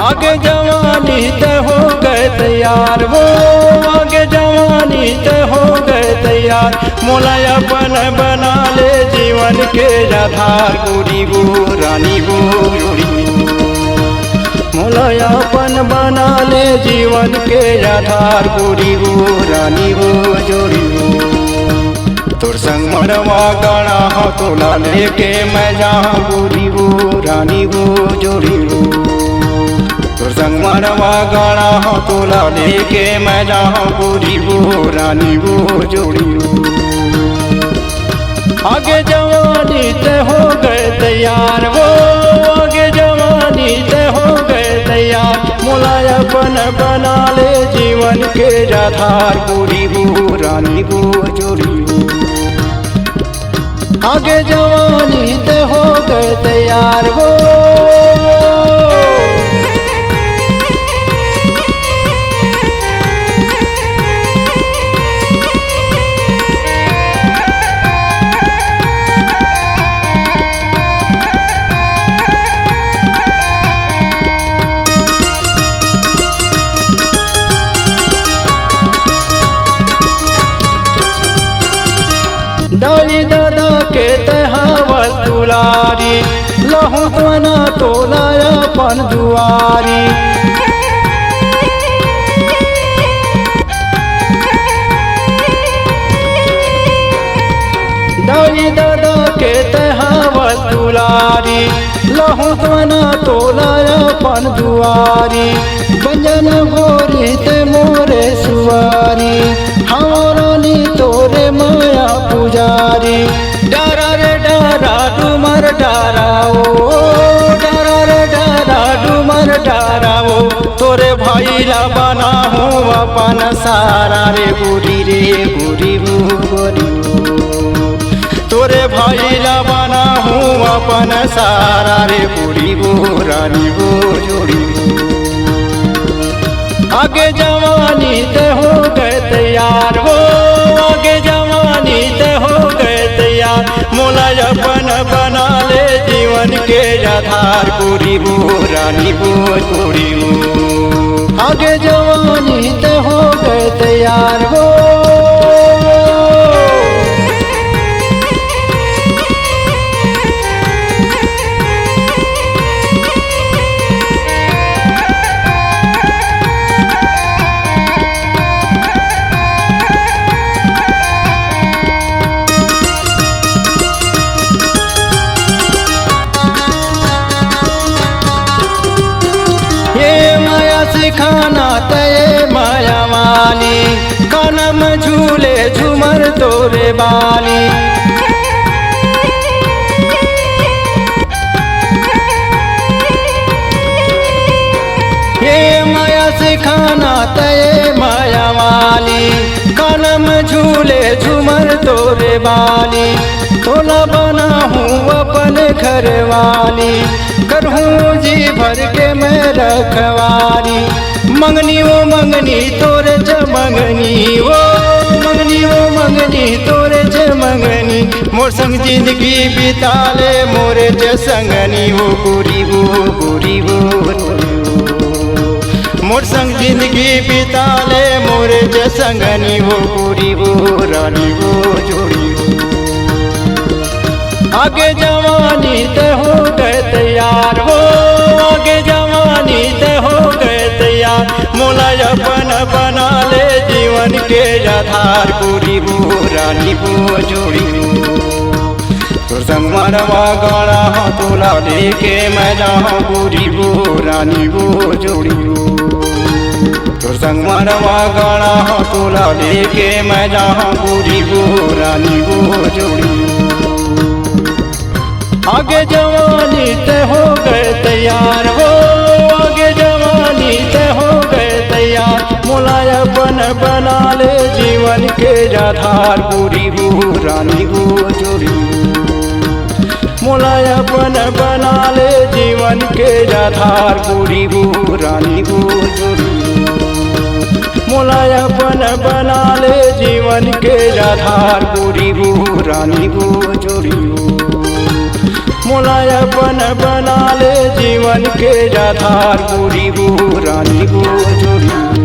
आगे जवानी ते हो गए तैयार वो, आगे जवानी ते हो गए तैयार। मोला अपन बना ले जीवन के आधार, गोरी वो रानी वो जोड़ी। मोला अपन बना ले जीवन के आधार, गोरी वो रानी वो जोड़ी। तोर संग मरवा गाना हो तोला लेके मैं जाऊं, गोरी वो रानी वो जोड़ी। तोर संग मरवा गाना हो तोला लेके मैं जाऊं, गोरी वो रानी वो जोड़ी। आगे जवानी ते हो गए तैयार वो, आगे जवानी ते हो गए तैयार। मोला अपन बना ले जीवन के आधार, गोरी वो रानी वो जोड़ी। आगे जवानी ते हो गए तैयार वो। डाली दादा के तहावत दुलारी, लहू बना तोला अपन दुआरी। डाली दादा के तहावत दुलारी, लहू बना तोला अपन दुआरी। बंजन गोरी ते मोरे सुवारी, हमारानी तोरे माया पुजारी। डारा रे डारा डूमर डारा ओ, डारा रे डारा डूमर डारा ओ। तोरे भाई ला बना हूँ अपन सारा रे गोरी रे गोरी वो गोरी। तोरे भाई ला बना हूँ अपन सारा रे गोरी वो रानी वो जोड़ी। आगे जवानी ते हो गए तैयार वो, आगे जवानी ते हो गए तैयार। मोला अपन बना ले जीवन के आधार, गोरी वो रानी वो जोड़ी। आगे जवानी ते हो गए तैयार वो। सिखाना तय माया वाली, कानम झूले झूमर तोरे बाली। ये माया सिखाना तय माया वाली, कानम झूले झूमर तोरे बाली। तोला बना हूँ अपन घर वाली, करहूँ जी भर के मैं रखवारी। मंगनी वो मंगनी तोरे ज मंगनी वो, मंगनी वो मंगनी तोरे ज मंगनी। मोर संग जिंदगी बिता ले मोरे ज संगनी वो, गोरी वो गोरी वो। मोर संग जिंदगी बिता ले मोरे ज संगनी वो, गोरी वो रानी वो जोड़ी। आगे जवानी ते हो गए तैयार वो, आगे जवानी ते हो गए तैयार। मोला अपन बना ले जीवन के आधार, गोरी वो रानी वो जोड़ी। तोर संग मरवा गाना हो तोला लेके मैं जाऊं, गोरी वो रानी वो जोड़ी। तोर संग मरवा गाना हो तोला लेके मैं जाऊं, गोरी वो रानी वो जोड़ी। आगे जवानी ते हो गए तैयार वो, आगे जवानी ते हो गए तैयार। मोला अपन बना ले जीवन के आधार, गोरी वो रानी वो जोड़ी। मोला अपन बना ले जीवन के आधार, गोरी वो रानी वो जोड़ी। मोला अपन बना ले जीवन के आधार, गोरी वो रानी वो जोड़ी। मोलायपन बना ले जीवन के आधार, बूढ़ी हो रानी हो जोड़ी।